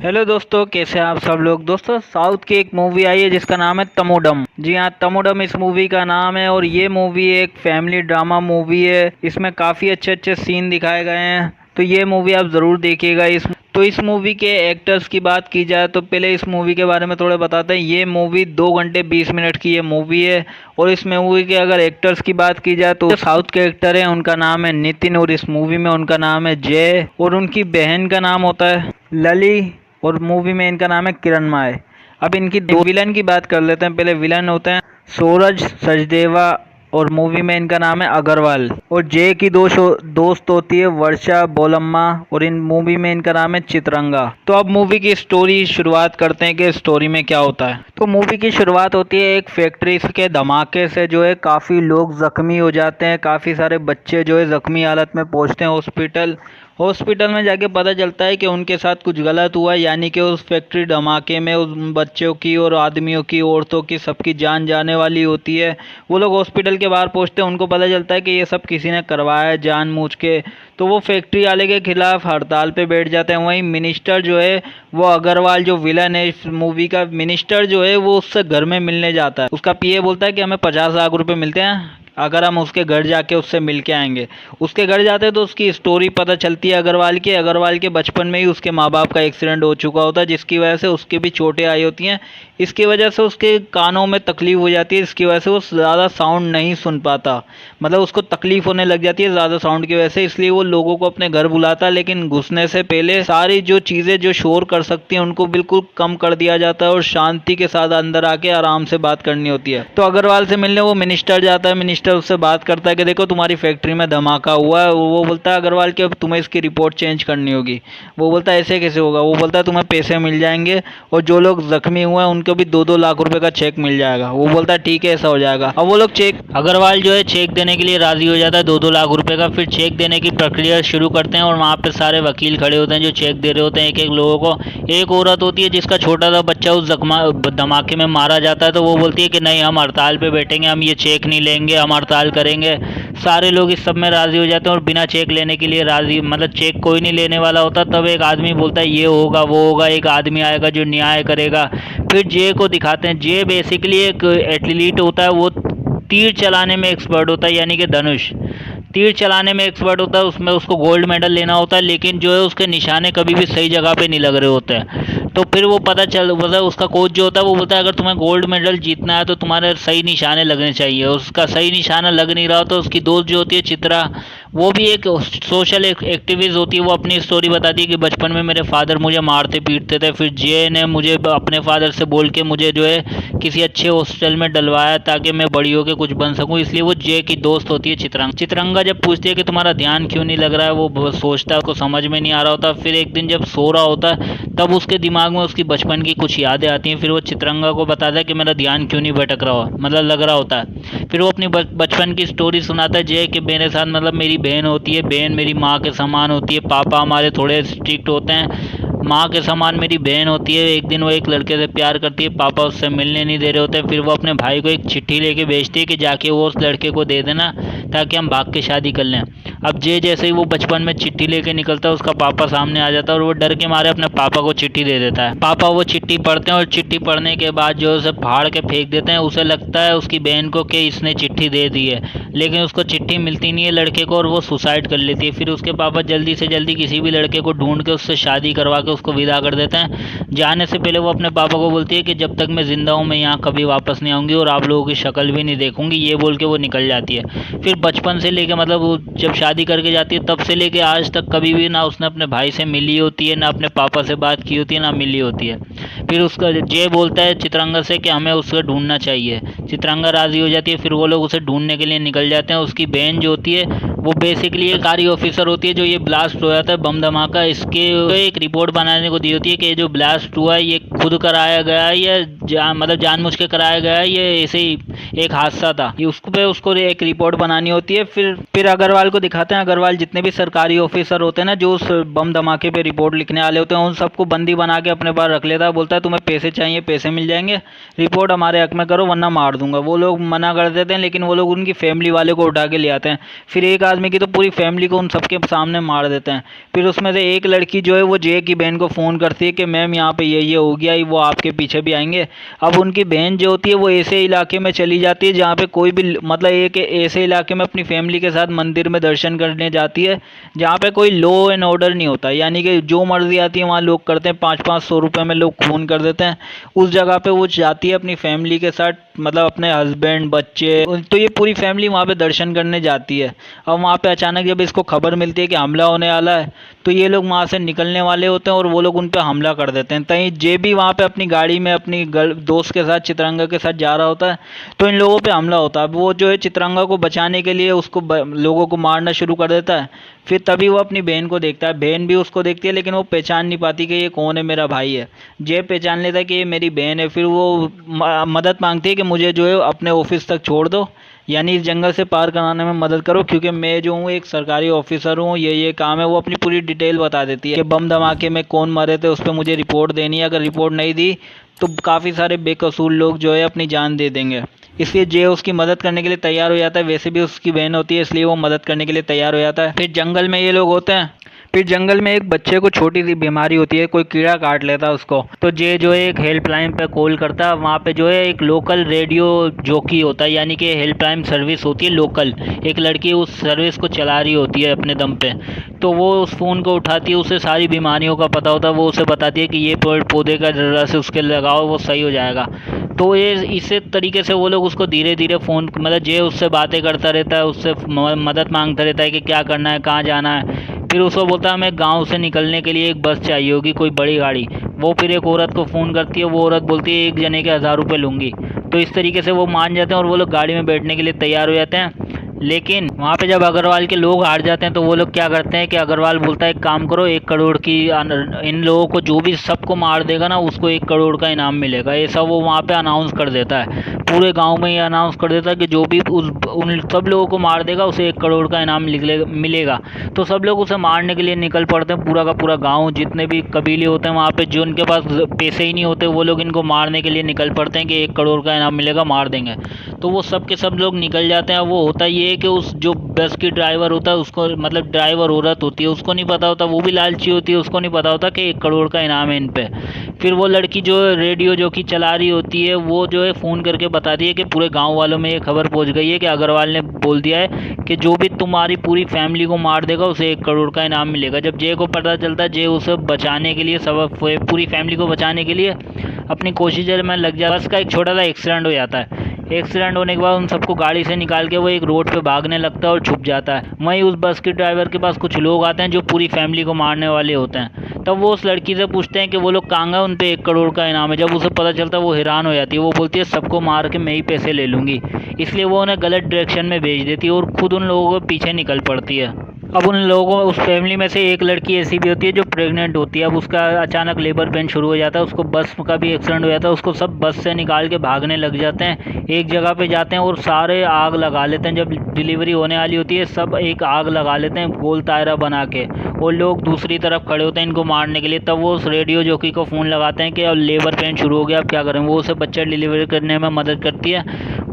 Hello दोस्तों, कैसे हैं आप सब लोग। दोस्तों, साउथ की एक मूवी आई है जिसका नाम है तमोडम। जी हाँ, तमोडम इस मूवी का नाम है और ये मूवी एक फैमिली ड्रामा मूवी है। इसमें काफ़ी अच्छे अच्छे सीन दिखाए गए हैं, तो ये मूवी आप ज़रूर देखिएगा। इस मूवी के एक्टर्स की बात की जाए तो पहले इस मूवी के बारे में थोड़ा बताते हैं। ये मूवी 2 घंटे 20 मिनट की ये मूवी है। और इस मूवी के अगर एक्टर्स की बात की जाए तो साउथ के एक्टर हैं, उनका नाम है नितिन और इस मूवी में उनका नाम है जय और उनकी बहन का नाम होता है लली और मूवी में इनका नाम है किरण माय। अब इनकी दो विलन की बात कर लेते हैं। पहले विलन होते हैं सूरज सचदेवा और मूवी में इनका नाम है अग्रवाल। और जय की दोस्त होती है वर्षा बोलम्मा और इन मूवी में इनका नाम है चित्रंगा। तो अब मूवी की स्टोरी शुरुआत करते हैं कि स्टोरी में क्या होता है। तो मूवी की शुरुआत होती है एक फैक्ट्री के धमाके से, जो है काफ़ी लोग जख्मी हो जाते हैं। काफ़ी सारे बच्चे जो है जख्मी हालत में पहुंचते हैं हॉस्पिटल में जाके पता चलता है कि उनके साथ कुछ गलत हुआ, यानी कि उस फैक्ट्री धमाके में उस बच्चों की और आदमियों की औरतों की सबकी जान जाने वाली होती है। वो लोग हॉस्पिटल के बाहर पहुंचते हैं, उनको पता चलता है कि ये सब किसी ने करवाया है जानबूझ के। तो वो फैक्ट्री वाले के खिलाफ हड़ताल पे बैठ जाते हैं। वहीं मिनिस्टर जो है वो अग्रवाल जो विलन है इस मूवी का, मिनिस्टर जो है वो उससे घर में मिलने जाता है। उसका पीए बोलता है कि हमें 50 लाख रुपए मिलते हैं अगर हम उसके घर जाके उससे मिल के आएंगे। उसके घर जाते हैं तो उसकी स्टोरी पता चलती है अग्रवाल के बचपन में ही उसके माँ बाप का एक्सीडेंट हो चुका होता है, जिसकी वजह से उसके भी चोटें आई होती हैं। इसकी वजह से उसके कानों में तकलीफ हो जाती है, इसकी वजह से वो ज़्यादा साउंड नहीं सुन पाता। मतलब उसको तकलीफ होने लग जाती है ज़्यादा साउंड की वजह से, इसलिए वो लोगों को अपने घर बुलाता है। लेकिन घुसने से पहले सारी जो चीज़ें जो शोर कर सकती हैं उनको बिल्कुल कम कर दिया जाता है और शांति के साथ अंदर आके आराम से बात करनी होती है। तो अग्रवाल से मिलने वो मिनिस्टर जाता है। मिनिस्टर उससे बात करता है कि देखो तुम्हारी फैक्ट्री में धमाका हुआ है। वो बोलता है अग्रवाल कि अब तुम्हें इसकी रिपोर्ट चेंज करनी होगी। वो बोलता है ऐसे कैसे होगा। वो बोलता है तुम्हें पैसे मिल जाएंगे और जो लोग जख्मी हुए हैं उनको भी 2-2 लाख रुपए का चेक मिल जाएगा। वो बोलता है ठीक है, ऐसा हो जाएगा। अब वो लोग चेक, अग्रवाल जो है चेक देने के लिए राजी हो जाता है 2-2 लाख रुपए का। फिर चेक देने की प्रक्रिया शुरू करते हैं और वहाँ पे सारे वकील खड़े होते हैं जो चेक दे रहे होते हैं एक एक लोगों को। एक औरत होती है जिसका छोटा सा बच्चा उस धमाके में मारा जाता है, तो वो बोलती है कि नहीं, हम हड़ताल पे बैठेंगे, हम ये चेक नहीं लेंगे, हम हड़ताल करेंगे। सारे लोग इस सब में राजी हो जाते हैं और बिना चेक लेने के लिए राजी, मतलब चेक कोई नहीं लेने वाला होता। तब एक आदमी बोलता है ये होगा वो होगा, एक आदमी आएगा जो न्याय करेगा। फिर जे को दिखाते हैं। जे बेसिकली एक एथलीट होता है, वो तीर चलाने में एक्सपर्ट होता है, यानी कि धनुष तीर चलाने में एक्सपर्ट होता है। उसमें उसको गोल्ड मेडल लेना होता है, लेकिन जो है उसके निशाने कभी भी सही जगह पे नहीं लग रहे होते हैं। तो फिर वो मतलब उसका कोच जो होता है वो बोलता है अगर तुम्हें गोल्ड मेडल जीतना है तो तुम्हारे सही निशाने लगने चाहिए। उसका सही निशाना लग नहीं रहा, तो उसकी दोस्त जो होती है चित्रा, वो भी एक सोशल एक्टिविस्ट होती है। वो अपनी स्टोरी बताती है कि बचपन में मेरे फादर मुझे मारते पीटते थे, फिर जे ने मुझे अपने फादर से बोल के मुझे जो है किसी अच्छे हॉस्टल में डलवाया ताकि मैं बड़ी होकर कुछ बन सकूं। इसलिए वो जे की दोस्त होती है चित्रंगा जब पूछती है कि तुम्हारा ध्यान क्यों नहीं लग रहा है, वो सोचता है, उसको समझ में नहीं आ रहा होता। फिर एक दिन जब सो रहा होता है तब उसके दिमाग में उसकी बचपन की कुछ यादें आती हैं। फिर वो चित्रंगा को बताता है कि मेरा ध्यान क्यों नहीं भटक रहा हो, मतलब लग रहा होता है। फिर वो अपनी बचपन की स्टोरी सुनाता है जय कि मेरे साथ मतलब मेरी बहन होती है, बहन मेरी माँ के समान होती है, पापा हमारे थोड़े स्ट्रिक्ट होते हैं, माँ के समान मेरी बहन होती है। एक दिन वो एक लड़के से प्यार करती है, पापा उससे मिलने नहीं दे रहे होते। फिर वो अपने भाई को एक चिट्ठी लेके भेजती है कि जाके वो उस लड़के को दे देना ताकि हम भाग के शादी कर लें। अब जे जैसे ही वो बचपन में चिट्ठी लेके निकलता है उसका पापा सामने आ जाता है और वो डर के मारे अपने पापा को चिट्ठी दे देता है। पापा वो चिट्ठी पढ़ते हैं और चिट्ठी पढ़ने के बाद जो उसे फाड़ के फेंक देते हैं। उसे लगता है उसकी बहन को कि इसने चिट्ठी दे दी है, लेकिन उसको चिट्ठी मिलती नहीं है लड़के को और वो सुसाइड कर लेती है। फिर उसके पापा जल्दी से जल्दी किसी भी लड़के को ढूंढ के उससे शादी करवा के उसको विदा कर देते हैं। जाने से पहले वो अपने पापा को बोलती है कि जब तक मैं जिंदा हूँ मैं यहाँ कभी वापस नहीं आऊँगी और आप लोगों की शक्ल भी नहीं देखूंगी, ये बोल के वो निकल जाती है। फिर बचपन से लेके मतलब वो जब शादी करके जाती है तब से लेके आज तक कभी भी ना उसने अपने भाई से मिली होती है, ना अपने पापा से बात की होती है, ना मिली होती है। फिर उसका जय बोलता है चित्रंगा से कि हमें उससे ढूंढना चाहिए। चित्रंगा राजी हो जाती है। फिर वो लोग उसे ढूंढने के लिए निकल जाते हैं। उसकी बहन जो होती है वो बेसिकली एक सरकारी ऑफिसर होती है जो ये ब्लास्ट हो जाता है बम धमाका, इसके एक रिपोर्ट बनाने को दी होती है कि जो ब्लास्ट हुआ है ये खुद कराया गया है या मतलब जानबूझ के कराया गया है, ये ऐसे ही एक हादसा था। ये उसको एक रिपोर्ट बनानी होती है। फिर अग्रवाल को दिखाते हैं। अग्रवाल जितने भी सरकारी ऑफिसर होते हैं ना जो उस बम धमाके पे रिपोर्ट लिखने वाले होते हैं उन सबको बंदी बना के अपने पास रख लेता है। बोलता है तुम्हें पैसे चाहिए, पैसे मिल जाएंगे, रिपोर्ट हमारे हक में करो वरना मार दूंगा। वो लोग मना कर देते हैं, लेकिन वो लोग उनकी फैमिली वाले को उठा के ले आते हैं। फिर एक आदमी की तो पूरी फैमिली को उन सबके सामने मार देते हैं। फिर उसमें से एक लड़की जो है वो जय की बहन को फ़ोन करती है कि मैम यहाँ पे ये हो गया, वो आपके पीछे भी आएंगे। अब उनकी बहन जो होती है वो ऐसे इलाके में चली जाती है जहाँ पे कोई भी मतलब एक ऐसे इलाके में अपनी फैमिली के साथ मंदिर में दर्शन करने जाती है जहाँ पे कोई लॉ एंड ऑर्डर नहीं होता, यानी कि जो मर्जी आती है वहाँ लोग करते हैं, 500-500 रुपये में लोग खून कर देते हैं। उस जगह पे वो जाती है अपनी फैमिली के साथ, मतलब अपने हस्बैंड बच्चे, तो ये पूरी फैमिली वहाँ पे दर्शन करने जाती है। और वहाँ पे अचानक जब इसको खबर मिलती है कि हमला होने वाला है तो ये लोग वहाँ से निकलने वाले होते हैं और वो लोग उन पर हमला कर देते हैं। तहीं जे भी वहाँ पे अपनी गाड़ी में अपनी दोस्त के साथ, चित्रंगा के साथ जा रहा होता है, तो इन लोगों पे हमला होता है। अब वो जो है चित्रंगा को बचाने के लिए उसको लोगों को मारना शुरू कर देता है। फिर तभी वो अपनी बहन को देखता है, बहन भी उसको देखती है, लेकिन वो पहचान नहीं पाती कि ये कौन है, मेरा भाई है। जय पहचान लेता है कि ये मेरी बहन है। फिर वो मदद मांगती है कि मुझे जो है अपने ऑफिस तक छोड़ दो, यानी इस जंगल से पार कराने में मदद करो, क्योंकि मैं जो हूँ एक सरकारी ऑफिसर हूँ, ये काम है। वो अपनी पूरी डिटेल बता देती है कि बम धमाके में कौन मरे थे, उस पर मुझे रिपोर्ट देनी है। अगर रिपोर्ट नहीं दी तो काफ़ी सारे बेकसूर लोग जो है अपनी जान दे देंगे। इसलिए जे उसकी मदद करने के लिए तैयार हो जाता है। वैसे भी उसकी बहन होती है, इसलिए वो मदद करने के लिए तैयार हो जाता है। फिर जंगल में ये लोग होते हैं। फिर जंगल में एक बच्चे को छोटी सी बीमारी होती है, कोई कीड़ा काट लेता है उसको, तो जे जो है एक हेल्पलाइन पे कॉल करता है। वहाँ पे जो है एक लोकल रेडियो जॉकी होता है, यानी कि हेल्पलाइन सर्विस होती है लोकल, एक लड़की उस सर्विस को चला रही होती है अपने दम पे। तो वो उस फ़ोन को उठाती है, उसे सारी बीमारियों का पता होता है। वो उसे बताती है कि ये पेड़ पौधे का जरा से उसके लगाओ, वो सही हो जाएगा। तो ये इसी तरीके से वो लोग उसको धीरे धीरे फ़ोन, मतलब जे उससे बातें करता रहता है, उससे मदद मांगता रहता है कि क्या करना है, कहाँ जाना है। फिर उसको बोलता है हमें गांव से निकलने के लिए एक बस चाहिए होगी, कोई बड़ी गाड़ी। वो फिर एक औरत को फ़ोन करती है, वो औरत बोलती है एक जने के 1000 रुपये लूँगी। तो इस तरीके से वो मान जाते हैं और वो लोग गाड़ी में बैठने के लिए तैयार हो जाते हैं। लेकिन वहाँ पे जब अग्रवाल के लोग हार जाते हैं तो वो लोग क्या करते हैं कि अग्रवाल बोलता है एक काम करो, 1 करोड़ की इन लोगों को जो भी सबको मार देगा ना उसको 1 करोड़ का इनाम मिलेगा। ऐसा वो वहाँ पे अनाउंस कर देता है, पूरे गांव में ये अनाउंस कर देता है कि जो भी उन सब लोगों को मार देगा उसे 1 करोड़ का इनाम मिलेगा। तो सब लोग उसे मारने के लिए निकल पड़ते हैं, पूरा का पूरा गाँव, जितने भी कबीले होते हैं वहाँ पे, जो उनके पास पैसे ही नहीं होते वो लोग इनको मारने के लिए निकल पड़ते हैं कि 1 करोड़ का इनाम मिलेगा, मार देंगे। तो वो सब के सब लोग निकल जाते हैं। वो होता ये है कि उस जो बस की ड्राइवर होता है उसको, मतलब ड्राइवर औरत होती है, उसको नहीं पता होता, वो भी लालची होती है, उसको नहीं पता होता कि 1 करोड़ का इनाम है इन पे। फिर वो लड़की जो रेडियो जो कि चला रही होती है वो जो है फ़ोन करके बताती है कि पूरे गांव वालों में ये खबर पहुंच गई है कि अग्रवाल ने बोल दिया है कि जो भी तुम्हारी पूरी फैमिली को मार देगा उसे 1 करोड़ का इनाम मिलेगा। जब जय को पता चलता है, जय उसे बचाने के लिए, सब पूरी फैमिली को बचाने के लिए अपनी कोशिश में लग जाता है। बस का एक छोटा सा एक्सीडेंट हो जाता है। एक्सीडेंट होने के बाद उन सबको गाड़ी से निकाल के वो एक रोड पे भागने लगता है और छुप जाता है। वहीं उस बस के ड्राइवर के पास कुछ लोग आते हैं जो पूरी फैमिली को मारने वाले होते हैं। तब वो उस लड़की से पूछते हैं कि वो लोग कहाँ गए, उन पे 1 करोड़ का इनाम है। जब उसे पता चलता है वो हैरान हो जाती है, वो बोलती है सबको मार के मैं ही पैसे ले लूँगी। इसलिए वो उन्हें गलत डायरेक्शन में भेज देती है और खुद उन लोगों के पीछे निकल पड़ती है। अब उन लोगों, उस फैमिली में से एक लड़की ऐसी भी होती है जो प्रेग्नेंट होती है। अब उसका अचानक लेबर पेन शुरू हो जाता है, उसको बस का भी एक्सीडेंट हो जाता है, उसको सब बस से निकाल के भागने लग जाते हैं। एक जगह पे जाते हैं और सारे आग लगा लेते हैं। जब डिलीवरी होने वाली होती है सब एक आग लगा लेते हैं गोल दायरा बना के, और लोग दूसरी तरफ खड़े होते हैं इनको मारने के लिए। तब वो उस रेडियो जॉकी को फ़ोन लगाते हैं कि अब लेबर पेन शुरू हो गया, अब क्या करें। वो उसे बच्चा डिलीवरी करने में मदद करती है।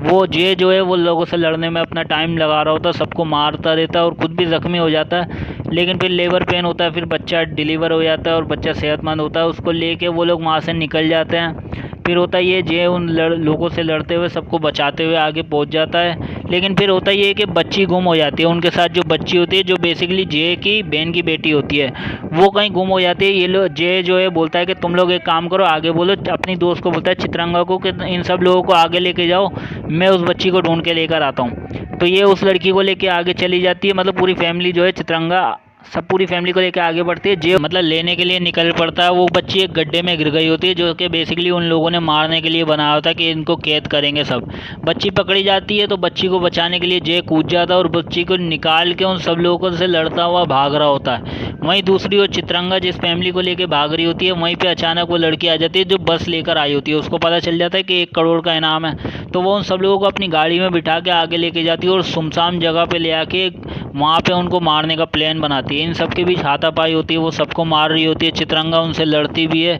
वो जे जो है वो लोगों से लड़ने में अपना टाइम लगा रहा होता है, सबको मारता रहता है और खुद भी ज़ख्मी हो जाता है। लेकिन फिर लेबर पेन होता है, फिर बच्चा डिलीवर हो जाता है और बच्चा सेहतमंद होता है। उसको लेके वो लोग वहाँ से निकल जाते हैं। फिर होता ये जे उन लोगों से लड़ते हुए सबको बचाते हुए आगे पहुँच जाता है। लेकिन फिर होता ये है कि बच्ची गुम हो जाती है। उनके साथ जो बच्ची होती है जो बेसिकली जे की बहन की बेटी होती है, वो कहीं गुम हो जाती है। ये लोग, जे जो है बोलता है कि तुम लोग एक काम करो, आगे बोलो, अपनी दोस्त को बोलता है चित्रंगा को कि इन सब लोगों को आगे लेके जाओ, मैं उस बच्ची को ढूंढ के लेकर आता हूँ। तो ये उस लड़की को लेके आगे चली जाती है। मतलब पूरी फैमिली जो है, चित्रंगा सब पूरी फैमिली को लेकर आगे बढ़ती है। जे मतलब लेने के लिए निकल पड़ता है। वो बच्ची एक गड्ढे में गिर गई होती है जो कि बेसिकली उन लोगों ने मारने के लिए बनाया होता है कि इनको कैद करेंगे सब। बच्ची पकड़ी जाती है तो बच्ची को बचाने के लिए जे कूद जाता है और बच्ची को निकाल के उन सब लोगों से लड़ता हुआ भाग रहा होता है। वहीं दूसरी ओर चित्रंगा जिस फैमिली को लेकर भाग रही होती है, वहीं पर अचानक वो लड़की आ जाती है जो बस लेकर आई होती है। उसको पता चल जाता है कि 1 करोड़ का इनाम है, तो वो उन सब लोगों को अपनी गाड़ी में बिठा के आगे लेके जाती है और सुनसान जगह पे ले आके वहाँ पे उनको मारने का प्लान बनाती है। इन सब के बीच हाथापाई होती है, वो सबको मार रही होती है, चित्रंगा उनसे लड़ती भी है।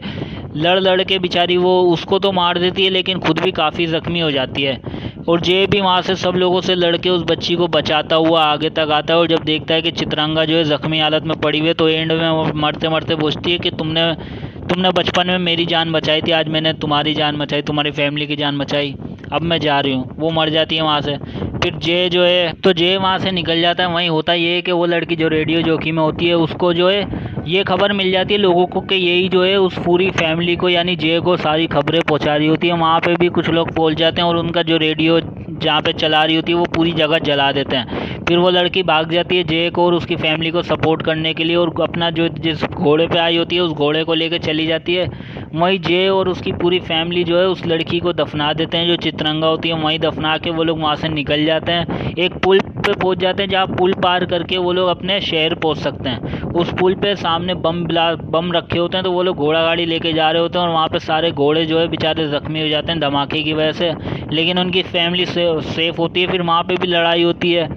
लड़ लड़ के बेचारी वो उसको तो मार देती है लेकिन खुद भी काफ़ी ज़ख्मी हो जाती है। और जय भी वहाँ से सब लोगों से लड़के उस बच्ची को बचाता हुआ आगे तक आता है, और जब देखता है कि चित्रांगा जो है ज़ख्मी हालत में पड़ी हुई है, तो एंड में वो मरते मरते पूछती है कि तुमने तुमने बचपन में मेरी जान बचाई थी, आज मैंने तुम्हारी जान बचाई, तुम्हारी फैमिली की जान बचाई, अब मैं जा रही हूँ। वो मर जाती है वहाँ से। फिर जय जो है तो जय वहाँ से निकल जाता है। वहीं होता ये है कि वो लड़की जो रेडियो जॉकी में होती है उसको जो है ये खबर मिल जाती है लोगों को कि यही जो है उस पूरी फैमिली को यानी जय को सारी खबरें पहुंचा रही होती है। वहाँ पे भी कुछ लोग पहुंच जाते हैं और उनका जो रेडियो जहाँ पे चला रही होती है वो पूरी जगह जला देते हैं। फिर वो लड़की भाग जाती है जय को और उसकी फैमिली को सपोर्ट करने के लिए, और अपना जो जिस घोड़े पे आई होती है उस घोड़े को लेकर चली जाती है। वहीं जय और उसकी पूरी फैमिली जो है उस लड़की को दफना देते हैं, जो चित्रंगा होती है वहीं दफना के वो लोग वहाँ से निकल जाते हैं। एक पुल पे पहुँच जाते हैं जहाँ पुल पार करके वो लोग अपने शहर पहुँच सकते हैं। उस पुल पे सामने बम रखे होते हैं, तो वो लोग घोड़ा गाड़ी लेके जा रहे होते हैं और वहाँ पे सारे घोड़े जो है बेचारे ज़ख्मी हो जाते हैं धमाके की वजह से, लेकिन उनकी फैमिली सेफ होती है। फिर वहाँ पे भी लड़ाई होती है।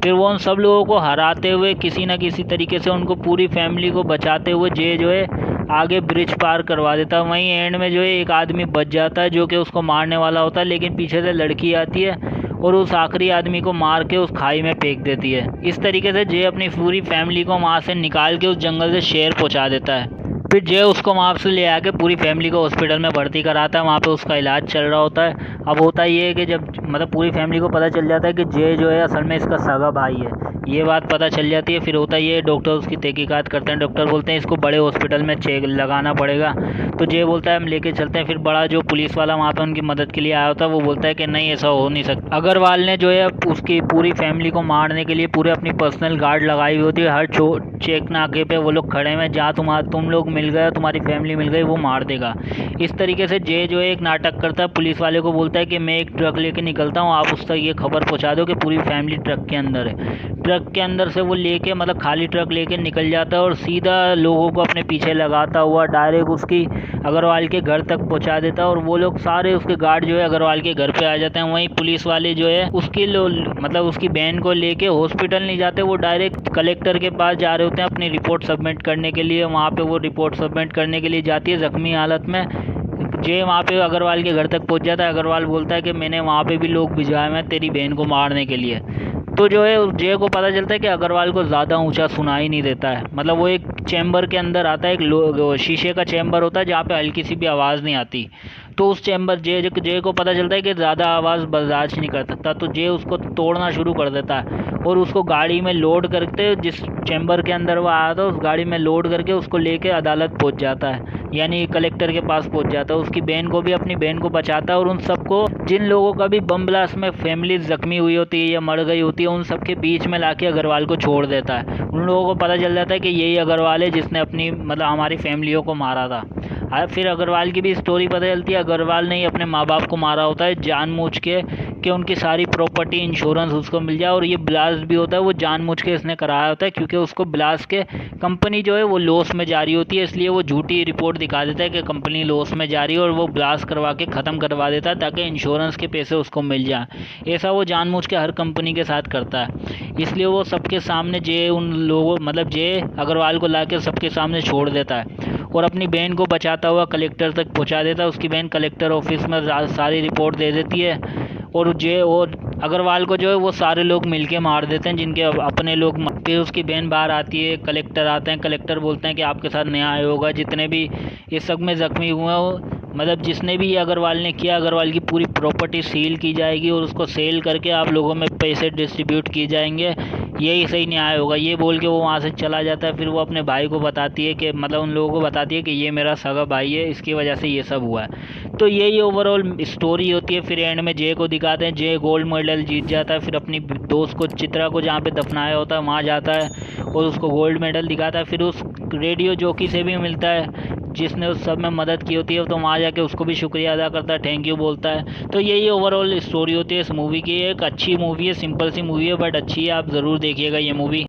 फिर वो उन सब लोगों को हराते हुए किसी न किसी तरीके से उनको पूरी फैमिली को बचाते हुए जय जो है आगे ब्रिज पार करवा देता है। वहीं एंड में जो है एक आदमी बच जाता है जो कि उसको मारने वाला होता है, लेकिन पीछे से लड़की आती है और उस आखिरी आदमी को मार के उस खाई में फेंक देती है। इस तरीके से जय अपनी पूरी फैमिली को वहाँ से निकाल के उस जंगल से शहर पहुँचा देता है। फिर जय उसको वहाँ से ले आके पूरी फैमिली को हॉस्पिटल में भर्ती कराता है। वहाँ पे उसका इलाज चल रहा होता है। अब होता ये है कि जब मतलब पूरी फैमिली को पता चल जाता है कि जय जो है असल में इसका सगा भाई है, ये बात पता चल जाती है। फिर होता ये है डॉक्टर उसकी तहकीकात करते हैं। डॉक्टर बोलते हैं इसको बड़े हॉस्पिटल में चेक लगाना पड़ेगा। तो जय बोलता है हम लेके चलते हैं। फिर बड़ा जो पुलिस वाला वहाँ पे उनकी मदद के लिए आया होता है वो बोलता है कि नहीं ऐसा हो नहीं सकता। अग्रवाल ने जो है उसकी पूरी फैमिली को मारने के लिए पूरे अपनी पर्सनल गार्ड लगाई हुई होती है। हर चेक नाके पे वो लोग खड़े हैं, जहाँ तुम लोग मिल गए, तुम्हारी फैमिली मिल गई, वो मार देगा। इस तरीके से जय जो है एक नाटक करता है। पुलिस वाले को बोलता है कि मैं एक ट्रक लेके निकलता हूँ, आप उस तक ये खबर पहुँचा दो कि पूरी फैमिली ट्रक के अंदर है। ट्रक के अंदर से वो लेके मतलब खाली ट्रक लेके निकल जाता है और सीधा लोगों को अपने पीछे लगाता हुआ डायरेक्ट उसकी अग्रवाल के घर तक पहुंचा देता है। और वो लोग सारे उसके गार्ड जो है अग्रवाल के घर पे आ जाते हैं। वहीं पुलिस वाले जो है उसकी मतलब उसकी बहन को लेके हॉस्पिटल नहीं जाते, वो डायरेक्ट कलेक्टर के पास जा रहे होते हैं अपनी रिपोर्ट सबमिट करने के लिए। वहाँ पे वो रिपोर्ट सबमिट करने के लिए जाती है ज़ख्मी हालत में। जय वहाँ पे अग्रवाल के घर तक पहुँच जाता है। अग्रवाल बोलता है कि मैंने वहाँ पे भी लोग भिजवाए हैं तेरी बहन को मारने के लिए। तो जो है जय को पता चलता है कि अग्रवाल को ज़्यादा ऊंचा सुनाई नहीं देता है। मतलब वो एक चैम्बर के अंदर आता है, एक शीशे का चैम्बर होता है जहाँ पे हल्की सी भी आवाज़ नहीं आती। तो उस चैम्बर जय को पता चलता है कि ज़्यादा आवाज़ बर्दाश्त नहीं कर सकता, तो जय उसको तोड़ना शुरू कर देता है और उसको गाड़ी में लोड करके जिस चैम्बर के अंदर वो आया था उस गाड़ी में लोड करके उसको लेके अदालत पहुंच जाता है, यानी कलेक्टर के पास पहुंच जाता है। उसकी बहन को भी अपनी बहन को बचाता है और उन सबको जिन लोगों का भी बम ब्लास्ट में फैमिली जख्मी हुई होती है या मर गई होती है उन सबके बीच में लाके अग्रवाल को छोड़ देता है। उन लोगों को पता चल जाता है कि यही अग्रवाल है जिसने अपनी मतलब हमारी फैमिलियों को मारा था। फिर अग्रवाल की भी स्टोरी पता चलती है। अग्रवाल ने ही अपने माँ बाप को मारा होता है जानबूझ के कि उनकी सारी प्रॉपर्टी इंश्योरेंस उसको मिल जाए, और ये ब्लास्ट भी होता है वो जानबूझ के इसने कराया होता है क्योंकि उसको ब्लास्ट के कंपनी जो है वो लॉस में जा रही होती है, इसलिए वो झूठी रिपोर्ट दिखा देता है कि कंपनी लॉस में जा रही है और वो ब्लास्ट करवा के ख़त्म करवा देता है ताकि इंश्योरेंस के पैसे उसको मिल जाए। ऐसा वो जानबूझ के हर कंपनी के साथ करता है, इसलिए वो सबके सामने जे उन लोगों मतलब जे अग्रवाल को ला के सबके सामने छोड़ देता है और अपनी बहन को बचाता हुआ कलेक्टर तक पहुंचा देता है। उसकी बहन कलेक्टर ऑफिस में सारी रिपोर्ट दे देती है और अग्रवाल को जो है वो सारे लोग मिलके मार देते हैं जिनके अपने लोग। फिर उसकी बहन बाहर आती है, कलेक्टर आते हैं, कलेक्टर बोलते हैं कि आपके साथ न्याय होगा, जितने भी इस सब में ज़ख्मी हुए हो मतलब जिसने भी ये अग्रवाल ने किया अग्रवाल की पूरी प्रॉपर्टी सील की जाएगी और उसको सेल करके आप लोगों में पैसे डिस्ट्रीब्यूट किए जाएंगे, यही सही न्याय होगा। ये बोल के वो वहाँ से चला जाता है। फिर वो अपने भाई को बताती है कि मतलब उन लोगों को बताती है कि ये मेरा सगा भाई है, इसकी वजह से ये सब हुआ है। तो यही ओवरऑल स्टोरी होती है। फिर एंड में जय को दिखाते हैं, जय गोल्ड मेडल जीत जाता है। फिर अपनी दोस्त को चित्रा को जहाँ पे दफनाया होता है वहाँ जाता है और उसको गोल्ड मेडल दिखाता है। फिर उस रेडियो जॉकी से भी मिलता है जिसने उस सब में मदद की होती है, तो वहाँ जाके उसको भी शुक्रिया अदा करता है, थैंक यू बोलता है। तो यही ओवरऑल स्टोरी होती है इस मूवी की। एक अच्छी मूवी है, सिंपल सी मूवी है बट अच्छी है, आप ज़रूर देखिएगा ये मूवी।